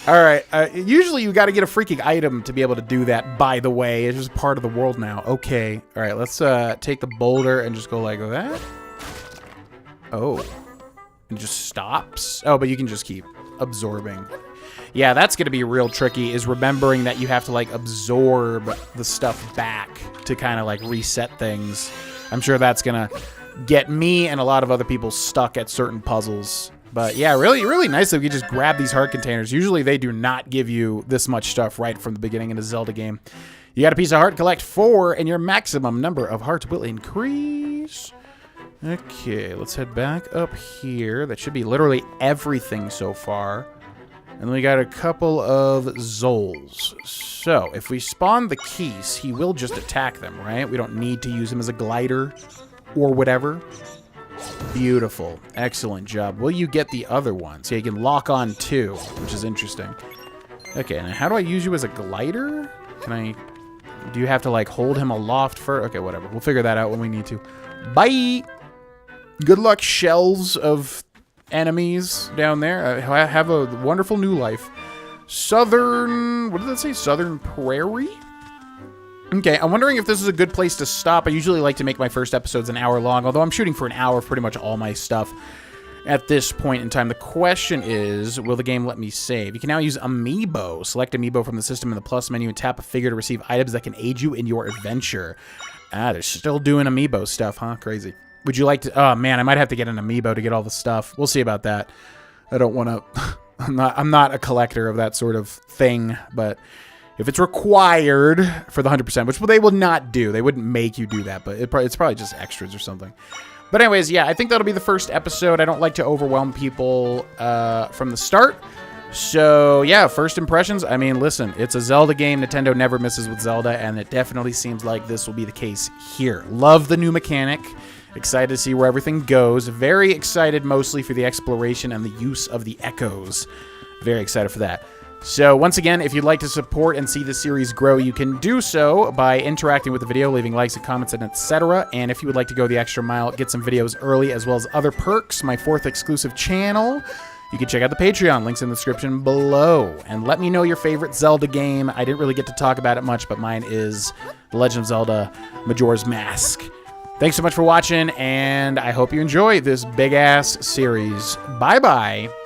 Alright, usually you gotta get a freaking item to be able to do that, by the way. It's just part of the world now. Okay, alright, let's take the boulder and just go like that. Oh. It just stops? Oh, but you can just keep absorbing. Yeah, that's gonna be real tricky, is remembering that you have to, like, absorb the stuff back to kind of, like, reset things. I'm sure that's gonna get me and a lot of other people stuck at certain puzzles. But yeah, really, really nice that we just grab these heart containers. Usually they do not give you this much stuff right from the beginning in a Zelda game. You got a piece of heart, collect 4, and your maximum number of hearts will increase. Okay, let's head back up here. That should be literally everything so far. And then we got a couple of Zols. So, if we spawn the Keese, he will just attack them, right? We don't need to use him as a glider or whatever. Beautiful. Excellent job. Will you get the other one? So you can lock on 2, which is interesting. Okay, now how do I use you as a glider? Can I... Do you have to, like, hold him aloft for... Okay, whatever. We'll figure that out when we need to. Bye! Good luck, shells of enemies down there. Have a wonderful new life. Southern... What did that say? Southern Prairie? Okay, I'm wondering if this is a good place to stop. I usually like to make my first episodes an hour long, although I'm shooting for an hour for pretty much all my stuff at this point in time. The question is, will the game let me save? You can now use Amiibo. Select Amiibo from the system in the plus menu and tap a figure to receive items that can aid you in your adventure. Ah, they're still doing Amiibo stuff, huh? Crazy. Would you like to... Oh, man, I might have to get an Amiibo to get all the stuff. We'll see about that. I don't want to... I'm not a collector of that sort of thing, but if it's required for the 100%, which they will not do. They wouldn't make you do that, but it's probably just extras or something. But anyways, yeah, I think that'll be the first episode. I don't like to overwhelm people from the start. So, yeah, first impressions. I mean, listen, it's a Zelda game. Nintendo never misses with Zelda, and it definitely seems like this will be the case here. Love the new mechanic. Excited to see where everything goes. Very excited mostly for the exploration and the use of the echoes. Very excited for that. So once again, if you'd like to support and see the series grow, you can do so by interacting with the video, leaving likes and comments, and etc. And if you would like to go the extra mile, get some videos early as well as other perks, my 4th exclusive channel, you can check out the Patreon. Links in the description below. And let me know your favorite Zelda game. I didn't really get to talk about it much, but mine is The Legend of Zelda Majora's Mask. Thanks so much for watching, and I hope you enjoy this big-ass series. Bye-bye.